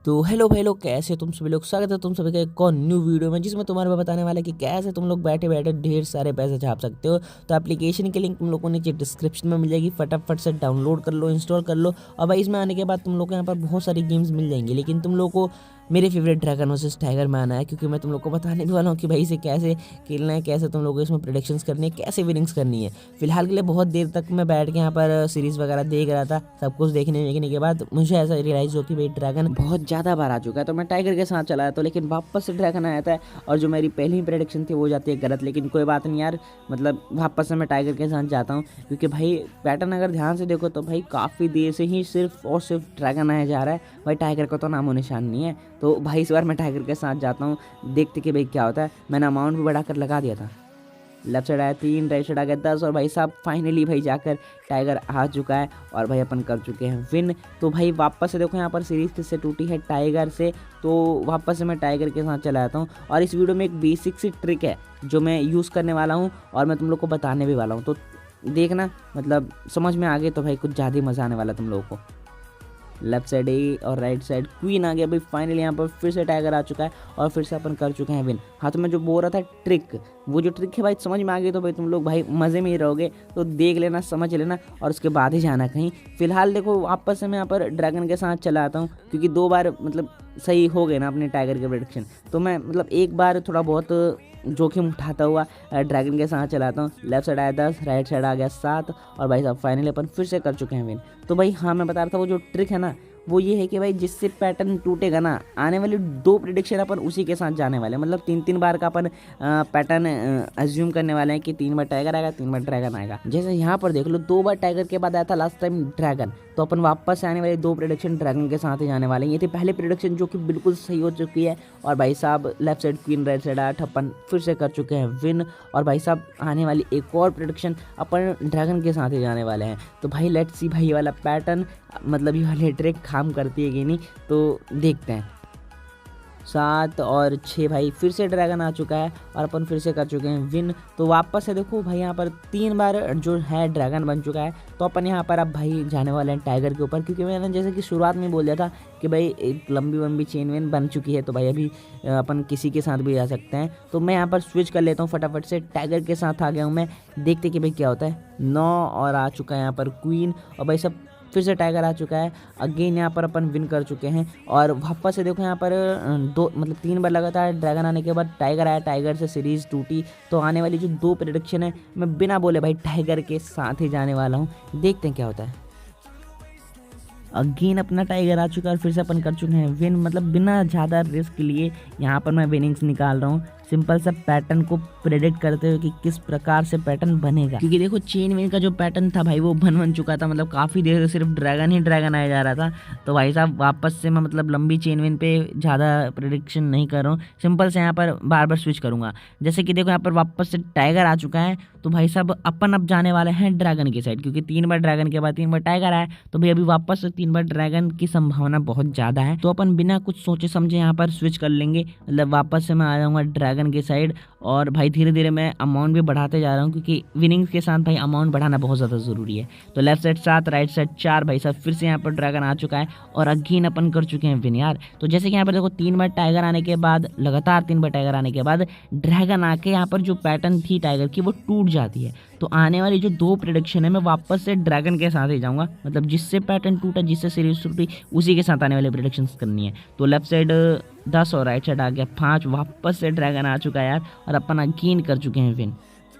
तो हेलो भाई लोग, कैसे हो तुम सभी लोग। स्वागत है तुम सभी का एक और न्यू वीडियो में, जिसमें तुम्हारे को बताने वाला है कि कैसे तुम लोग बैठे बैठे ढेर सारे पैसे छाप सकते हो। तो एप्लीकेशन की लिंक तुम लोग को नीचे डिस्क्रिप्शन में मिल जाएगी, फटाफट से डाउनलोड कर लो, इंस्टॉल कर लो। और भाई इसमें आने के बाद तुम लोग को यहाँ पर बहुत सारी गेम्स मिल जाएंगी, लेकिन तुम लोग को मेरे फेवरेट ड्रैगन वर्सेस टाइगर में आना है, क्योंकि मैं तुम लोग को बताने भी वाला हूँ कि भाई इसे कैसे खेलना है, कैसे तुम लोग को इसमें प्रेडिक्शंस करनी है, कैसे विनिंग्स करनी है। फिलहाल के लिए बहुत देर तक मैं बैठ के यहाँ पर सीरीज वगैरह देख रहा था। सब कुछ देखने के बाद मुझे ऐसा रियलाइज हो कि भाई ड्रैगन बहुत ज़्यादा बार आ चुका है, तो मैं टाइगर के साथ चलाया तो लेकिन वापस से ड्रैगन आया था। और जो मेरी पहली प्रेडिक्शन थी वो जाती है गलत, लेकिन कोई बात नहीं यार, मतलब वापस से मैं टाइगर के साथ जाता हूँ, क्योंकि भाई पैटर्न अगर ध्यान से देखो तो भाई काफ़ी देर से ही सिर्फ और सिर्फ ड्रैगन आया जा रहा है। भाई टाइगर का तो नामो निशान नहीं है। तो भाई इस बार मैं टाइगर के साथ जाता हूँ, देखते कि भाई क्या होता है। मैंने अमाउंट भी बढ़ाकर लगा दिया था। लेफ्ट साइड आया 3, राइट साइड आ गया 10, और भाई साहब फाइनली भाई जाकर टाइगर आ चुका है और भाई अपन कर चुके हैं विन। तो भाई वापस से देखो यहाँ पर सीरीज किससे टूटी है, टाइगर से। तो वापस से मैं टाइगर के साथ चला जाता हूँ, और इस वीडियो में एक बेसिक सी ट्रिक है जो मैं यूज़ करने वाला हूँ और मैं तुम लोग को बताने भी वाला हूँ। तो देखना, मतलब समझ में आ गए तो भाई कुछ ज़्यादा ही मज़ा आने वाला तुम लोगों को। लेफ्ट साइड ए और राइट साइड क्वीन आ गया भाई। फाइनली यहाँ पर फिर से टाइगर आ चुका है और फिर से अपन कर चुके हैं विन। हाँ, तो मैं जो बोल रहा था ट्रिक, वो जो ट्रिक है भाई समझ में आ गई तो भाई तुम लोग भाई मज़े में ही रहोगे। तो देख लेना, समझ लेना, और उसके बाद ही जाना कहीं। फिलहाल देखो वापस से मैं यहाँ पर ड्रैगन के साथ चला आता हूँ, क्योंकि 2 बार मतलब सही हो गए ना अपने टाइगर के प्रेडिक्शन। तो मैं मतलब एक बार थोड़ा बहुत जोखिम उठाता हुआ ड्रैगन के साथ चलाता हूँ। लेफ्ट साइड आया 10, राइट साइड आ गया 7, और भाई साहब फाइनली अपन फिर से कर चुके हैं विन। तो भाई हाँ, मैं बता रहा था वो जो ट्रिक है ना, वो ये है कि भाई जिससे पैटर्न टूटेगा ना, आने वाली 2 प्रेडिक्शन अपन उसी के साथ जाने वाले हैं। मतलब 3-3 बार का अपन पैटर्न अज्यूम करने वाले हैं कि 3 बार टाइगर आएगा, 3 बार ड्रैगन आएगा। जैसे यहाँ पर देख लो, 2 बार टाइगर के बाद आया था लास्ट टाइम ड्रैगन, तो अपन वापस से आने वाले 2 प्रेडिक्शन ड्रैगन के साथ ही जाने वाले हैं। ये थी पहली प्रेडिक्शन जो कि बिल्कुल सही हो चुकी है, और भाई साहब left side queen, right side 8, अपन फिर से कर चुके हैं विन। और भाई साहब आने वाली एक और प्रेडिक्शन अपन ड्रैगन के साथ ही जाने वाले हैं। तो भाई लेट्स सी भाई ये वाला पैटर्न, मतलब ये वाली ट्रिक काम करती है कि नहीं, तो देखते हैं। 7 और 6 भाई फिर से ड्रैगन आ चुका है और अपन फिर से कर चुके हैं विन। तो वापस से देखो भाई यहाँ पर 3 बार जो है ड्रैगन बन चुका है। तो अपन यहाँ पर अब भाई जाने वाले हैं टाइगर के ऊपर, क्योंकि मैंने जैसे कि शुरुआत में बोल दिया था कि भाई एक लंबी चेन वेन बन चुकी है, तो भाई अभी अपन किसी के साथ भी जा सकते हैं। तो मैं यहाँ पर स्विच कर लेता हूँ, फटाफट से टाइगर के साथ आ गया हूँ मैं। देखते कि भाई क्या होता है। 9 और आ चुका है यहाँ पर क्वीन, और भाई सब फिर से टाइगर आ चुका है। अगेन यहाँ पर अपन विन कर चुके हैं, और वापस से देखो यहाँ पर 3 बार लगातार ड्रैगन आने के बाद टाइगर आया, टाइगर से सीरीज टूटी। तो आने वाली जो 2 प्रेडिक्शन है, मैं बिना बोले भाई टाइगर के साथ ही जाने वाला हूँ। देखते हैं क्या होता है। अगेन अपना टाइगर आ चुका है और फिर से अपन कर चुके हैं विन। मतलब बिना ज़्यादा रिस्क लिए यहाँ पर मैं विनिंग्स निकाल रहा हूँ, सिंपल सा पैटर्न को प्रेडिक्ट करते हुए कि किस प्रकार से पैटर्न बनेगा। क्योंकि देखो चेन विन का जो पैटर्न था भाई वो बन चुका था, मतलब काफ़ी देर से सिर्फ ड्रैगन ही ड्रैगन आया जा रहा था। तो भाई साहब वापस से मैं मतलब लंबी चेन विन पे ज़्यादा प्रेडिक्शन नहीं कर रहा हूँ, सिंपल से यहाँ पर बार बार स्विच करूँगा। जैसे कि देखो यहाँ पर वापस से टाइगर आ चुका है, तो भाई साहब अपन अब जाने वाले हैं ड्रैगन की साइड, क्योंकि 3 बार ड्रैगन के बाद 3 बार टाइगर आया। तो भाई अभी वापस से 3 बार ड्रैगन की संभावना बहुत ज़्यादा है, तो अपन बिना कुछ सोचे समझे यहाँ पर स्विच कर लेंगे। मतलब वापस से मैं आ जाऊँगा ड्रैगन की साइड, और भाई धीरे धीरे मैं अमाउंट भी बढ़ाते जा रहा हूँ, क्योंकि विनिंग्स के साथ भाई अमाउंट बढ़ाना बहुत ज़्यादा ज़रूरी है। तो लेफ्ट साइड 7, राइट साइड 4, भाई साहब फिर से यहाँ पर ड्रैगन आ चुका है और अगेन अपन कर चुके हैं विन यार। तो जैसे कि यहाँ पर देखो 3 बार टाइगर आने के बाद, लगातार 3 बार टाइगर आने के बाद ड्रैगन आके यहाँ पर जो पैटर्न थी टाइगर की वो टूट जाती है। तो आने वाली जो 2 प्रेडिक्शन है मैं वापस से ड्रैगन के साथ ही जाऊँगा, मतलब जिससे पैटर्न टूटा, जिससे सीरीज टूटी, उसी के साथ आने वाले प्रेडिक्शंस करनी है। तो लेफ्ट साइड 10 और राइट साइड आ गया 5, वापस से ड्रैगन आ चुका है यार, और अपन अगेन कर चुके हैं विन।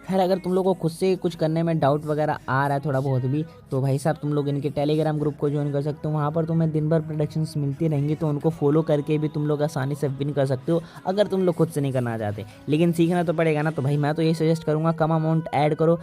खैर अगर तुम लोगों को खुद से कुछ करने में डाउट वगैरह आ रहा है थोड़ा बहुत भी, तो भाई साहब तुम लोग इनके टेलीग्राम ग्रुप को ज्वाइन कर सकते हो। वहाँ पर तुम्हें दिन भर प्रोडक्शंस मिलती रहेंगी, तो उनको फॉलो करके भी तुम लोग आसानी से विन कर सकते हो, अगर तुम लोग खुद से नहीं करना चाहते। लेकिन सीखना तो पड़ेगा ना, तो भाई मैं तो ये सजेस्ट करूँगा कम अमाउंट ऐड करो,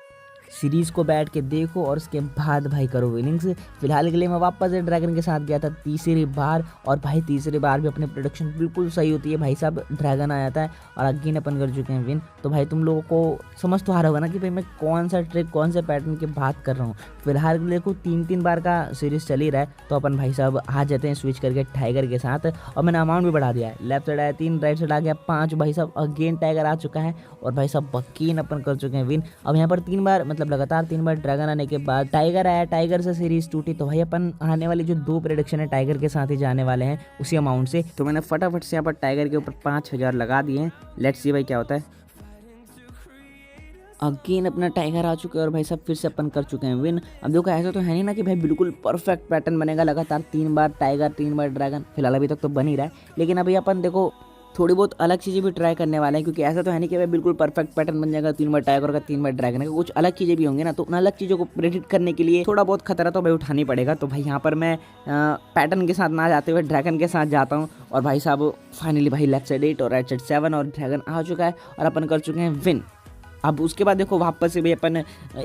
सीरीज़ को बैठ के देखो, और उसके बाद भाई करो विनिंग्स। फिलहाल के लिए मैं वापस से ड्रैगन के साथ गया था तीसरी बार, और भाई तीसरी बार भी अपनी प्रोडक्शन बिल्कुल सही होती है। भाई साहब ड्रैगन आ जाता है और अगेन अपन कर चुके हैं विन। तो भाई तुम लोगों को समझ तो आ रहा होगा ना कि भाई मैं कौन सा ट्रिक, कौन से पैटर्न की बात कर रहा हूँ। फिलहाल के लिए को 3-3 बार का सीरीज़ चल ही रहा है, तो अपन भाई साहब आ जाते हैं स्विच करके टाइगर के साथ। और मैंने अमाउंट भी बढ़ा दिया है। लेफ्ट साइड आया 3, राइट साइड आ गया 5, भाई साहब अगेन टाइगर आ चुका है, और भाई साहब अगेन अपन कर चुके हैं विन। अब यहाँ पर 3 बार मतलब मतलब लगातार 3 बार ड्रैगन आने के बाद टाइगर आया, टाइगर से सीरीज टूटी। तो भाई अपन आने वाली जो 2 प्रेडिक्शन है टाइगर के साथ ही जाने वाले हैं उसी अमाउंट से। तो मैंने फटाफट से यहाँ पर टाइगर के ऊपर 5000 लगा दिए हैं। लेट्स सी भाई क्या होता है। अगेन अपना टाइगर आ चुके हैं और भाई साहब फिर से अपन कर चुके हैं विन। अब देखो ऐसा तो है नहीं ना कि भाई बिल्कुल परफेक्ट पैटर्न बनेगा, लगातार 3 बार टाइगर 3 बार ड्रैगन, फिलहाल अभी तक तो बन ही रहा है। लेकिन अभी अपन देखो थोड़ी बहुत अलग चीज़ें भी ट्राई करने वाले हैं, क्योंकि ऐसा तो है नहीं कि भाई बिल्कुल परफेक्ट पैटर्न बन जाएगा 3 बार टाइगर का 3 बार ड्रैगन का, कुछ अलग चीज़ें भी होंगी ना। तो उन अलग चीज़ों को प्रेडिक्ट करने के लिए थोड़ा बहुत खतरा तो भाई उठानी पड़ेगा। तो भाई यहाँ पर मैं पैटर्न के साथ ना जाते हुए ड्रैगन के साथ जाता हूँ। और भाई साहब फाइनली भाई लेफ्ट साइड 8 और राइट साइड 7 और ड्रैगन आ चुका है और अपन कर चुके हैं विन। अब उसके बाद देखो वापस से भी अपन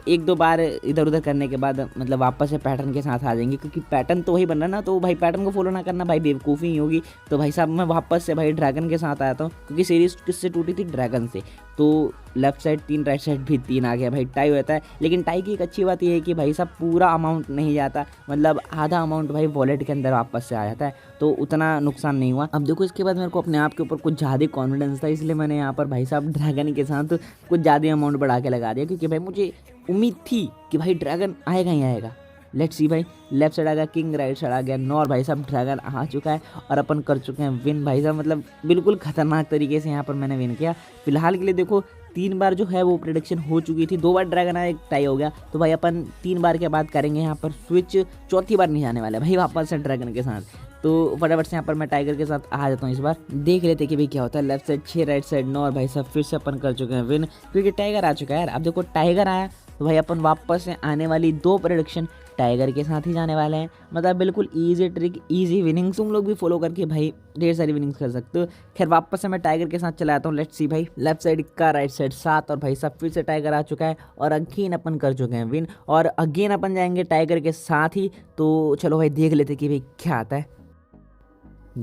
1-2 बार इधर उधर करने के बाद मतलब वापस से पैटर्न के साथ आ जाएंगे, क्योंकि पैटर्न तो वही बन रहा ना। तो भाई पैटर्न को फॉलो ना करना भाई बेवकूफ़ी ही होगी। तो भाई साहब मैं वापस से भाई ड्रैगन के साथ आया था, क्योंकि सीरीज किससे टूटी थी, ड्रैगन से। तो लेफ्ट साइड 3 राइट साइड भी 3 आ गया भाई, टाई होता है। लेकिन टाई की एक अच्छी बात यह है कि भाई साहब पूरा अमाउंट नहीं जाता, मतलब आधा अमाउंट भाई वॉलेट के अंदर वापस से आ जाता है, तो उतना नुकसान नहीं हुआ। अब देखो इसके बाद मेरे को अपने आप के ऊपर कुछ ज़्यादा कॉन्फिडेंस था, इसलिए मैंने यहाँ पर भाई साहब ड्रैगन के साथ कुछ ज़्यादा अमाउंट बढ़ा के लगा दिया, क्योंकि भाई मुझे उम्मीद थी कि भाई ड्रैगन आएगा ही आएगा। लेट्स सी भाई लेफ्ट साइड आ गया किंग, राइट साइड आ गया 9 और भाई साहब ड्रैगन आ चुका है और अपन कर चुके हैं विन। भाई साहब मतलब बिल्कुल खतरनाक तरीके से यहाँ पर मैंने विन किया। फिलहाल के लिए देखो 3 बार जो है वो प्रेडिक्शन हो चुकी थी, 2 बार ड्रैगन आया, एक टाई हो गया। तो भाई अपन 3 बार के बाद करेंगे यहाँ पर स्विच, चौथी बार नहीं जाने वाले भाई वापस से ड्रैगन के साथ। तो फटाफट से यहाँ पर मैं टाइगर के साथ आ जाता हूँ। इस बार देख लेते कि भाई क्या होता है। लेफ्ट साइड 6 राइट साइड 9 और भाई साहब फिर से अपन कर चुके हैं विन, क्योंकि टाइगर आ चुका है यार। अब देखो टाइगर आया तो भाई अपन वापस से आने वाली 2 प्रेडिक्शन टाइगर के साथ ही जाने वाले हैं। मतलब बिल्कुल ईजी ट्रिक, ईजी विनिंग्स तुम लोग भी फॉलो करके भाई ढेर सारी विनिंग्स कर सकते हो। खैर वापस से मैं टाइगर के साथ चला आता हूँ। लेट्स सी भाई लेफ्ट साइड का राइट साइड 7 और भाई साहब फिर से टाइगर आ चुका है और अगेन अपन कर चुके हैं विन, और अगेन अपन जाएंगे टाइगर के साथ ही। तो चलो भाई देख लेते कि भाई क्या आता है।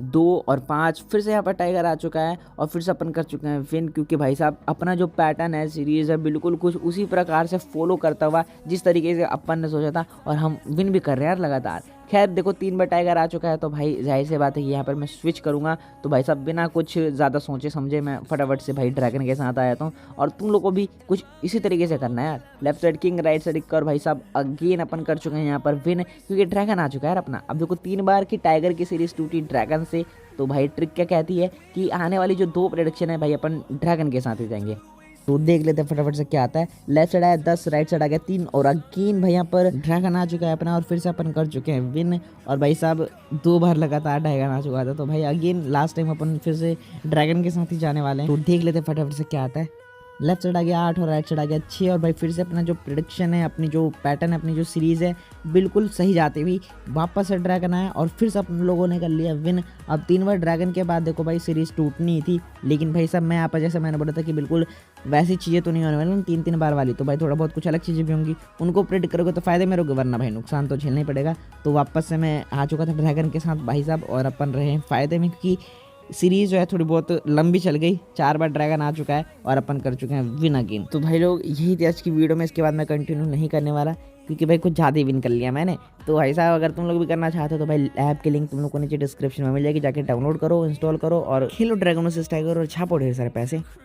2 और 5 फिर से यहाँ पर टाइगर आ चुका है और फिर से अपन कर चुके हैं विन, क्योंकि भाई साहब अपना जो पैटर्न है सीरीज है बिल्कुल कुछ उसी प्रकार से फॉलो करता हुआ जिस तरीके से अपन ने सोचा था, और हम विन भी कर रहे हैं यार लगातार। खैर देखो 3 बार टाइगर आ चुका है, तो भाई जाहिर सी बात है कि यहाँ पर मैं स्विच करूँगा। तो भाई साहब बिना कुछ ज़्यादा सोचे समझे मैं फटाफट से भाई ड्रैगन के साथ आ जाता हूँ, और तुम लोग को भी कुछ इसी तरीके से करना है यार। Left side king, right side कर, भाई साहब अगेन अपन कर चुके हैं यहाँ पर विन, क्योंकि ड्रैगन आ चुका है यार अपना। अब देखो 3 बार की टाइगर की सीरीज टूटी ड्रैगन से, तो भाई ट्रिक क्या कहती है कि आने वाली जो 2 प्रेडिक्शन है भाई अपन ड्रैगन के साथ ही जाएंगे। तो देख लेते हैं फटाफट से क्या आता है। लेफ्ट साइड आया 10, राइट साइड आ गया 3 और अगेन भाई यहाँ पर ड्रैगन आ चुका है अपना, और फिर से अपन कर चुके हैं विन। और भाई साहब 2 बार लगातार ड्रैगन आ चुका था, तो भाई अगेन लास्ट टाइम अपन फिर से ड्रैगन के साथ ही जाने वाले हैं। तो देख लेते हैं फटाफट से क्या आता है। लेफ्ट साइड आ गया 8 और राइट साइड आ गया 6, और भाई फिर से अपना जो प्रेडिक्शन है, अपनी जो पैटर्न है, अपनी जो सीरीज़ है बिल्कुल सही जाते हुई वापस से ड्रैगन आया और फिर से अपन लोगों ने कर लिया विन। अब 3 बार ड्रैगन के बाद देखो भाई सीरीज़ टूटनी थी, लेकिन भाई साहब मैं यहाँ पर जैसे मैंने बोला था कि बिल्कुल वैसी चीज़ें तो नहीं होने वाली 3-3 बार वाली। तो भाई थोड़ा बहुत कुछ अलग चीज़ें भी होंगी, उनको प्रेडिक्ट करोगे तो फ़ायदे में रहोगे, वरना भाई नुकसान तो झेलना ही पड़ेगा। तो वापस से मैं आ चुका था ड्रैगन के साथ भाई साहब, और अपन रहे हैं फ़ायदे में, क्योंकि सीरीज जो है थोड़ी बहुत लंबी चल गई। 4 बार ड्रैगन आ चुका है और अपन कर चुके हैं विन अगेन। तो भाई लोग यही थी आज की वीडियो में, इसके बाद मैं कंटिन्यू नहीं करने वाला, क्योंकि भाई कुछ ज़्यादा ही विन कर लिया मैंने। तो भाई साहब अगर तुम लोग भी करना चाहते हो तो भाई ऐप की लिंक तुम लोग को नीचे डिस्क्रिप्शन में मिल जाएगी, जाके डाउनलोड करो, इंस्टॉल करो और खेलो ड्रैगन वर्सेस टाइगर और छापो ढेर सारे पैसे।